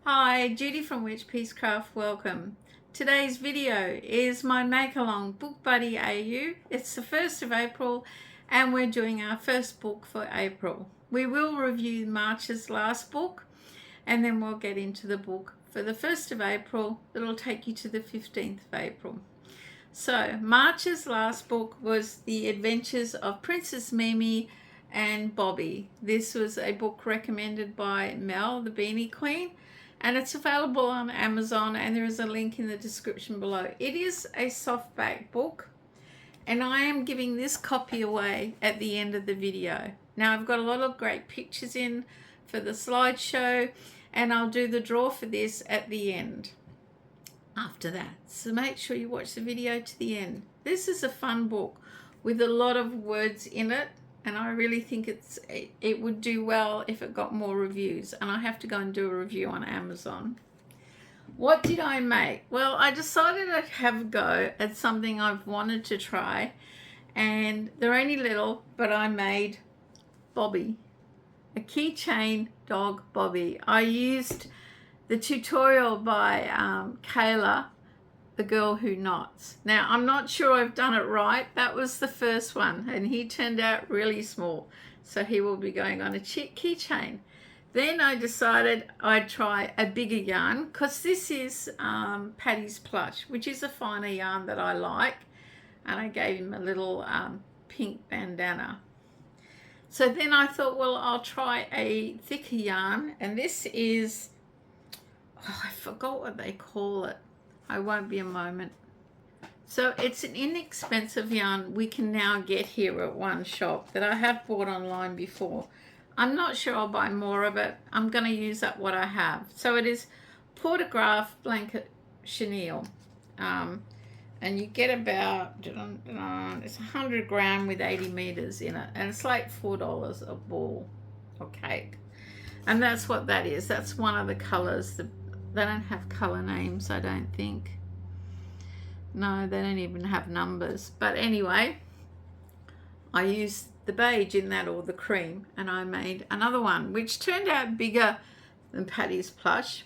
Hi, Judy from Witchpeace Craft, welcome. Today's video is my make-along Book Buddy AU. It's the 1st of April and we're doing our first book for April. We will review March's last book and then we'll get into the book for the 1st of April. It'll take you to the 15th of April. So March's last book was The Adventures of Princess Mimi and Bobby. This was a book recommended by Mel, the Beanie Queen, and it's available on Amazon, and there is a link in the description below. It is a softback book, and I am giving this copy away at the end of the video. Now I've got a lot of great pictures in for the slideshow, and I'll do the draw for this at the end after that. So make sure you watch the video to the end. This is a fun book with a lot of words in it, and I really think it would do well if it got more reviews, and I have to go and do a review on Amazon. What did I make? Well, I decided to have a go at something I've wanted to try, and they're only little, but I made Bobby, a keychain dog Bobby. I used the tutorial by Kayla, the girl who knots. Now, I'm not sure I've done it right. That was the first one, and he turned out really small, so he will be going on a keychain. Then I decided I'd try a bigger yarn, because this is Patty's Plush, which is a finer yarn that I like, and I gave him a little pink bandana. So then I thought, well, I'll try a thicker yarn, and this is, oh, I forgot what they call it. I won't be a moment. So it's an inexpensive yarn we can now get here at one shop that I have bought online before. I'm not sure I'll buy more of it. I'm going to use up what I have. So it is Portograph Blanket Chenille. And you get about, it's 100 gram with 80 meters in it. And it's like $4 a ball or cake. And that's what that is. That's one of the colors. They don't have color names, I don't think. No, they don't even have numbers. But anyway, I used the beige in that, or the cream, and I made another one, which turned out bigger than Patty's Plush.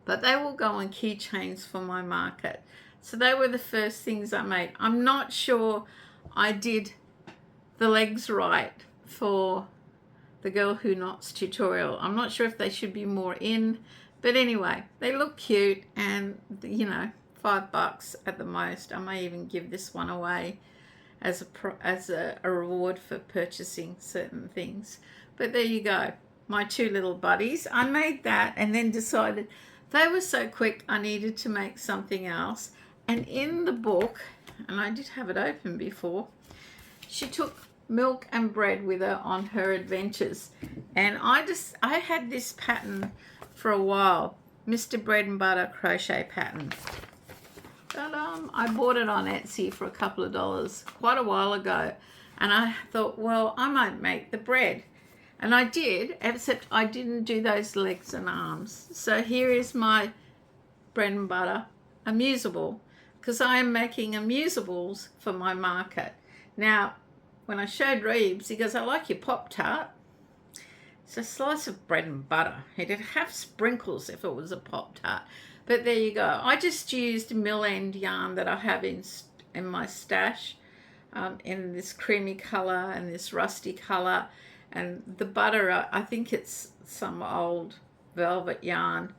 But they will go on keychains for my market. So they were the first things I made. I'm not sure I did the legs right for the Girl Who Knots tutorial. I'm not sure if they should be more in. But anyway, they look cute, and you know, $5 at the most. I may even give this one away as a reward for purchasing certain things. But there you go, my two little buddies. I made that and then decided they were so quick I needed to make something else. And in the book, and I did have it open before, she took milk and bread with her on her adventures. And I had this pattern for a while, Mr. Bread and Butter crochet pattern. But I bought it on Etsy for a couple of dollars quite a while ago, and I thought, well, I might make the bread. And I did, except I didn't do those legs and arms. So here is my bread and butter amusable, because I am making amusables for my market. Now, when I showed Reeves, he goes, I like your Pop-Tart. It's a slice of bread and butter. It'd have sprinkles if it was a Pop-Tart. But there you go. I just used mill end yarn that I have in my stash, in this creamy color and this rusty color. And the butter, I think it's some old velvet yarn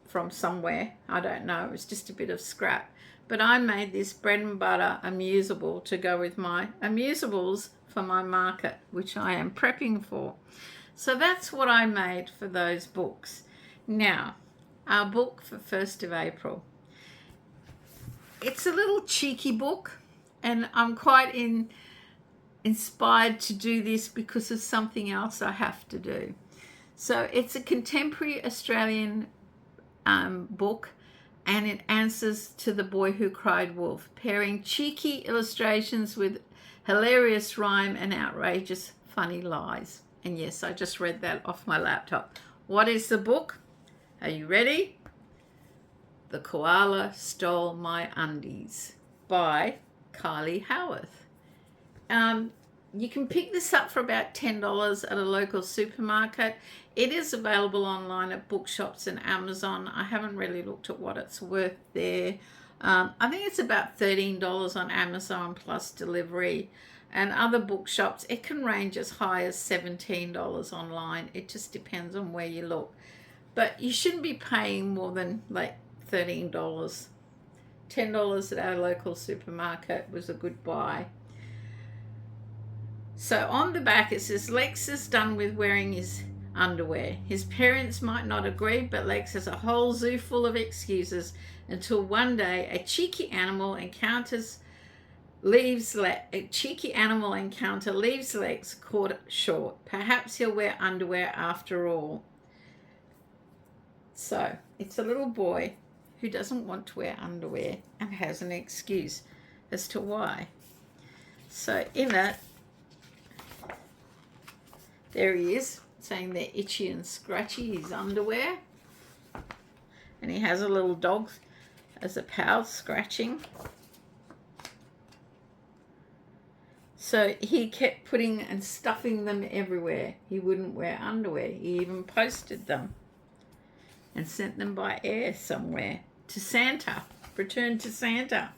from somewhere. I don't know. It was just a bit of scrap. But I made this bread and butter amusable to go with my amusables for my market, which I am prepping for. So that's what I made for those books. Now, our book for 1st of April. It's a little cheeky book, and I'm quite inspired to do this because of something else I have to do. So it's a contemporary Australian book, and it answers to The Boy Who Cried Wolf, pairing cheeky illustrations with hilarious rhyme and outrageous funny lies. And yes, I just read that off my laptop. What is the book? Are you ready? The Koala Stole My Undies by Kylie Howarth. You can pick this up for about $10 at a local supermarket. It is available online at bookshops and Amazon. I haven't really looked at what it's worth there. I think it's about $13 on Amazon plus delivery. And other bookshops, it can range as high as $17 online. It just depends on where you look. But you shouldn't be paying more than like $13. $10 at our local supermarket was a good buy. So on the back it says, Lex is done with wearing his underwear. His parents might not agree, but Lex has a whole zoo full of excuses until one day a cheeky animal encounter leaves Lex caught short. Perhaps he'll wear underwear after all. So it's a little boy who doesn't want to wear underwear and has an excuse as to why. So in it, there he is, saying they're itchy and scratchy, his underwear. And he has a little dog as a pal scratching. So he kept putting and stuffing them everywhere. He wouldn't wear underwear. He even posted them and sent them by air somewhere to Santa, returned to Santa.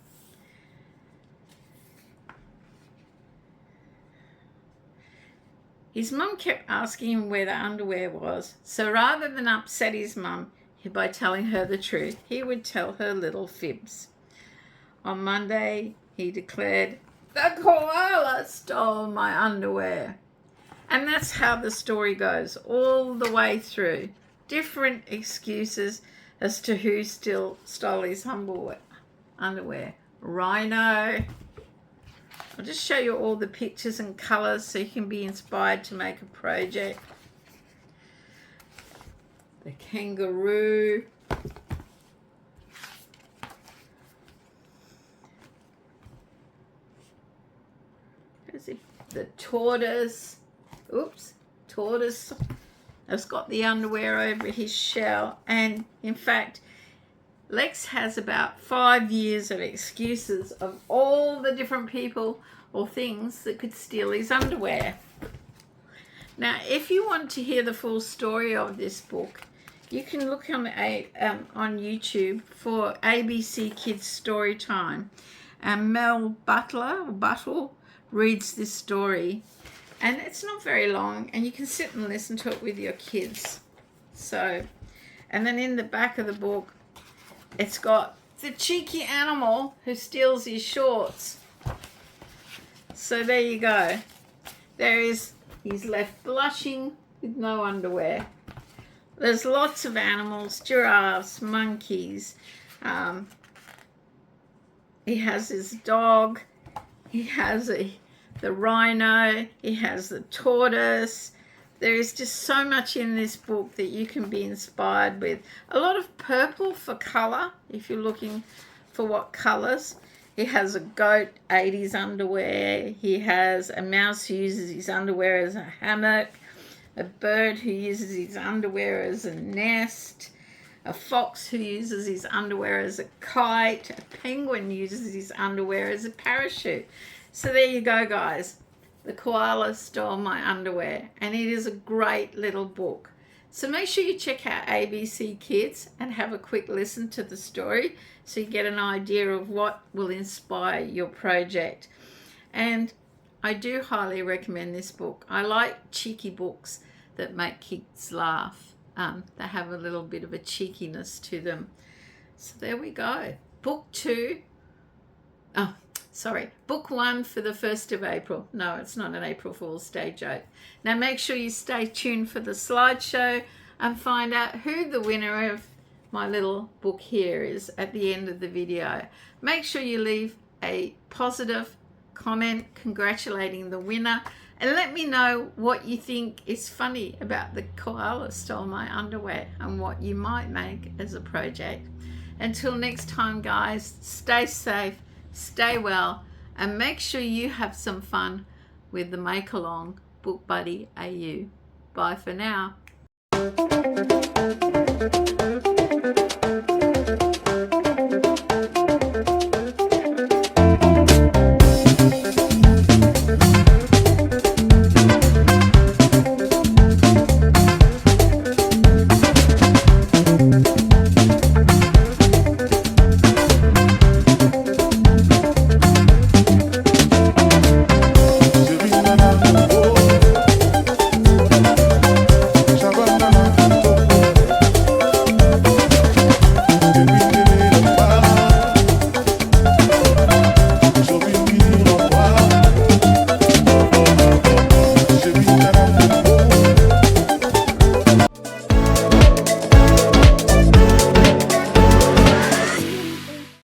His mum kept asking him where the underwear was, so rather than upset his mum by telling her the truth, he would tell her little fibs. On Monday, he declared, "The koala stole my underwear." And that's how the story goes all the way through. Different excuses as to who still stole his underwear. Rhino. I'll just show you all the pictures and colours so you can be inspired to make a project. The kangaroo. The tortoise. Oops, tortoise has got the underwear over his shell. And in fact, Lex has about 5 years of excuses of all the different people or things that could steal his underwear. Now, if you want to hear the full story of this book, you can look on YouTube for ABC Kids Story Time. And Mel Buttle reads this story. And it's not very long, and you can sit and listen to it with your kids. So, and then in the back of the book, it's got the cheeky animal who steals his shorts. So there you go. He's left blushing with no underwear. There's lots of animals, giraffes, monkeys. He has his dog. He has the rhino. He has the tortoise. There is just so much in this book that you can be inspired with. A lot of purple for colour, if you're looking for what colours. He has a goat, 80s underwear. He has a mouse who uses his underwear as a hammock. A bird who uses his underwear as a nest. A fox who uses his underwear as a kite. A penguin uses his underwear as a parachute. So there you go, guys. The koala stole my underwear, and it is a great little book. So make sure you check out ABC Kids and have a quick listen to the story so you get an idea of what will inspire your project. And I do highly recommend this book. I like cheeky books that make kids laugh. They have a little bit of a cheekiness to them. So there we go. Book 1 for the 1st of April. No, it's not an April Fool's Day joke. Now make sure you stay tuned for the slideshow and find out who the winner of my little book here is at the end of the video. Make sure you leave a positive comment congratulating the winner and let me know what you think is funny about the koala stole my underwear and what you might make as a project. Until next time, guys, stay safe, stay well, and make sure you have some fun with the Make Along Book Buddy AU. Bye for now.